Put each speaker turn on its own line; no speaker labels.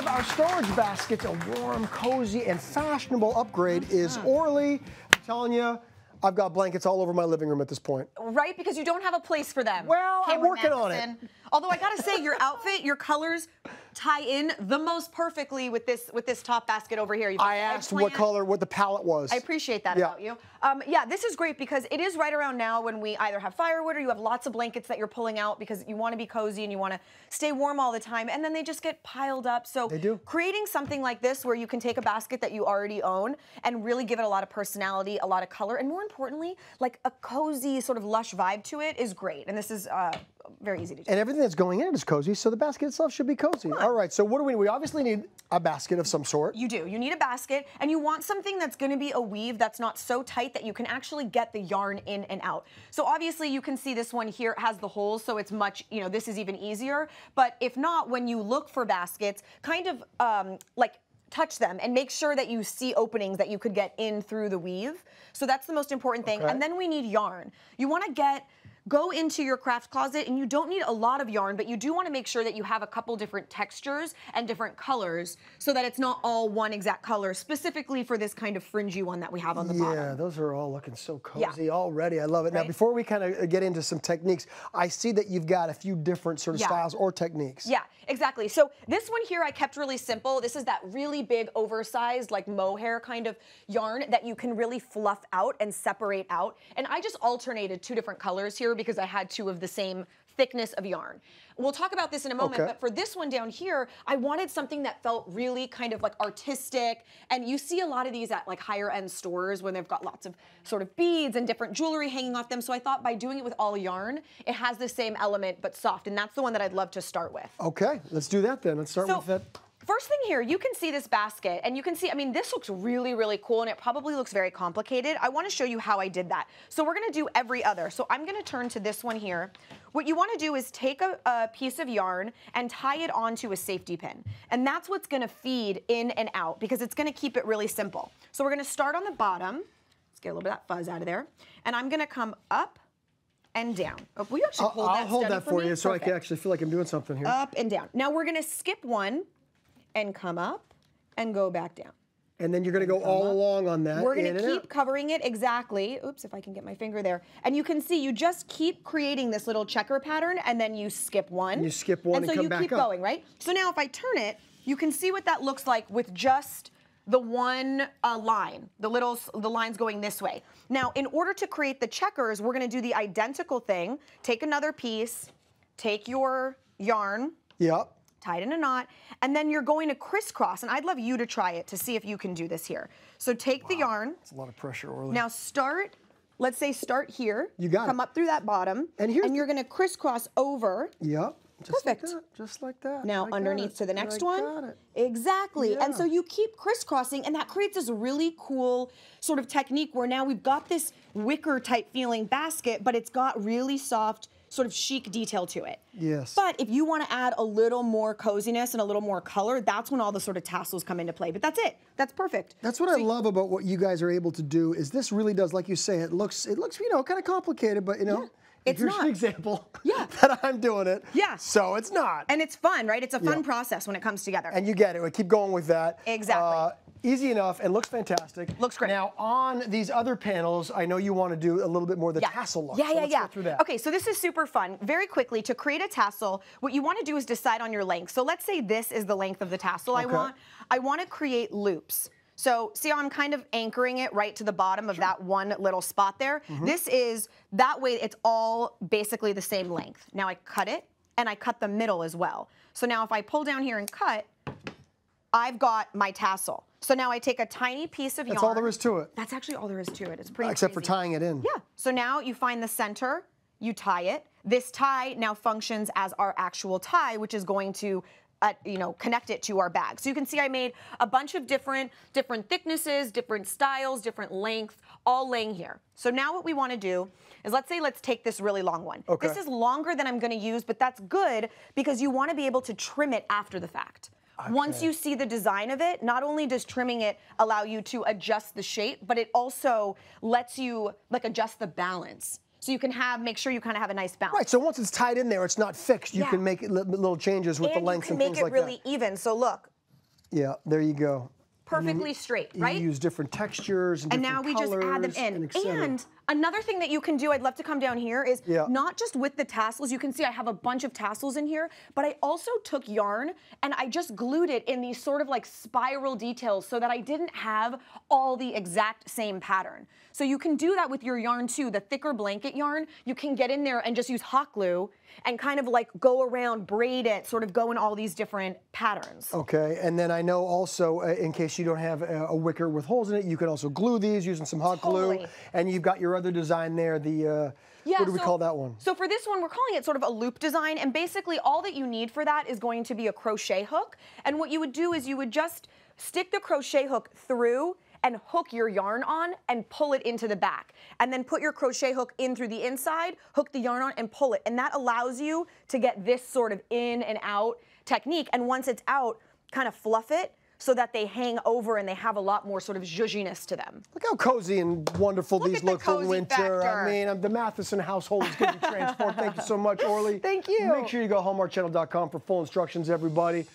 of our storage baskets, a warm, cozy, and fashionable upgrade is Orly. I'm telling you, I've got blankets all over my living room at this point.
Right, because you don't have a place for them.
Well, I'm working on it.
Although I gotta say, your outfit, your colors tie in the most perfectly with this top basket over here.
I asked what color, what the palette was.
I appreciate that about you. Yeah, this is great because it is right around now when we either have firewood or you have lots of blankets that you're pulling out because you want to be cozy and you want to stay warm all the time, and then they just get piled up. So
they do.
Creating something like this where you can take a basket that you already own and really give it a lot of personality, a lot of color, and more importantly, like a cozy sort of lush vibe to it is great. And this is very easy to do.
And everything that's going in it is cozy, so the basket itself should be cozy. All right, so what do we need? We obviously need a basket of some sort.
You do. You need a basket, and you want something that's going to be a weave that's not so tight that you can actually get the yarn in and out. So obviously you can see this one here has the holes, so it's much, you know, this is even easier. But if not, when you look for baskets, kind of like touch them and make sure that you see openings that you could get in through the weave. So that's the most important thing.
Okay.
And then we need yarn. You want to go into your craft closet, and you don't need a lot of yarn, but you do want to make sure that you have a couple different textures and different colors so that it's not all one exact color, specifically for this kind of fringy one that we have on the bottom.
Yeah, those are all looking so cozy already. I love it. Right? Now, before we kind of get into some techniques, I see that you've got a few different sort of styles or techniques.
Yeah, exactly. So this one here I kept really simple. This is that really big, oversized, like mohair kind of yarn that you can really fluff out and separate out. And I just alternated two different colors here because I had two of the same thickness of yarn. We'll talk about this in a moment, but for this one down here, I wanted something that felt really kind of like artistic, and you see a lot of these at like higher end stores when they've got lots of sort of beads and different jewelry hanging off them, so I thought by doing it with all yarn, it has the same element but soft, and that's the one that I'd love to start with. Okay,
let's do that then. Let's start with that.
First thing here, you can see this basket, and you can see, I mean, this looks really, really cool, and it probably looks very complicated. I want to show you how I did that. So we're going to do every other. So I'm going to turn to this one here. What you want to do is take a piece of yarn and tie it onto a safety pin. And that's what's going to feed in and out, because it's going to keep it really simple. So we're going to start on the bottom. Let's get a little bit of that fuzz out of there. And I'm going to come up and down. Oh, will you actually hold that?
I'll hold that for you so I can actually feel like I'm doing something here.
Up and down. Now we're going to skip one and come up and go back down.
And then you're going to go all along on that.
We're going to keep covering it exactly. Oops, if I can get my finger there. And you can see you just keep creating this little checker pattern, and then you skip one.
And you skip one and come back up.
And so you keep going, right? So now if I turn it, you can see what that looks like with just the one line, the lines going this way. Now, in order to create the checkers, we're going to do the identical thing. Take another piece, take your yarn.
Yep.
Tie it in a knot, and then you're going to crisscross, and I'd love you to try it to see if you can do this here. So take the yarn.
That's a lot of pressure, Orly.
Now let's say start here.
You got it.
Come up through that bottom, and you're going to crisscross over.
Yep.
Perfect.
Like that, just like that.
Now underneath to the next one.
Got it.
Exactly.
Yeah.
And so you keep crisscrossing, and that creates this really cool sort of technique where now we've got this wicker type feeling basket, but it's got really soft sort of chic detail to it.
Yes.
But if you want to add a little more coziness and a little more color, that's when all the sort of tassels come into play. But that's it. That's perfect.
That's what I love about what you guys are able to do is this really does, like you say, it looks you know, kind of complicated, but you know,
it's
here's
not.
an example that I'm doing it.
Yeah.
So it's not.
And it's fun, right? It's a fun process when it comes together.
And you get it. We keep going with that.
Exactly.
Easy enough and looks fantastic.
Looks great.
Now on these other panels, I know you want to do a little bit more of the tassel look.
Yeah,
so let's go through that.
Okay, so this is super fun. Very quickly, to create a tassel, what you want to do is decide on your length. So let's say this is the length of the tassel I want. I want to create loops. So see how I'm kind of anchoring it right to the bottom of that one little spot there? This is, that way it's all basically the same length. Now I cut it, and I cut the middle as well. So now if I pull down here and cut, I've got my tassel. So now I take a tiny piece of yarn.
That's all there is to it.
That's actually all there is to it. It's pretty
Except
crazy.
for tying it in.
Yeah. So now you find the center, you tie it. This tie now functions as our actual tie, which is going to you know, connect it to our bag. So you can see I made a bunch of different thicknesses, different styles, different lengths, all laying here. So now what we want to do is, let's take this really long one.
Okay.
This is longer than I'm going to use, but that's good because you want to be able to trim it after the fact. Okay. Once you see the design of it, not only does trimming it allow you to adjust the shape, but it also lets you like adjust the balance. So you can make sure you kind of have a nice balance.
Right, so once it's tied in there, it's not fixed. You can make little changes with the lengths and things like that.
And you can make it really even. So look,
Yeah, there you go.
Perfectly straight, right?
You use different textures and
now we
different
just add them
colors
in. And another thing that you can do, I'd love to come down here, is not just with the tassels. You can see I have a bunch of tassels in here, but I also took yarn and I just glued it in these sort of like spiral details so that I didn't have all the exact same pattern. So you can do that with your yarn too. The thicker blanket yarn, you can get in there and just use hot glue and kind of like go around, braid it, sort of go in all these different patterns.
Okay, and then I know also, in case you don't have a wicker with holes in it, you can also glue these using some hot glue. And you've got your other design there, the, what do we call that one?
So for this one, we're calling it sort of a loop design, and basically all that you need for that is going to be a crochet hook. And what you would do is you would just stick the crochet hook through and hook your yarn on and pull it into the back. And then put your crochet hook in through the inside, hook the yarn on and pull it. And that allows you to get this sort of in and out technique. And once it's out, kind of fluff it so that they hang over and they have a lot more sort of zhuzhiness to them.
Look how cozy and wonderful these look for winter. I mean, the Matheson household is going to be transformed. Thank you so much, Orly.
Thank you.
Make sure you go hallmarkchannel.com for full instructions, everybody.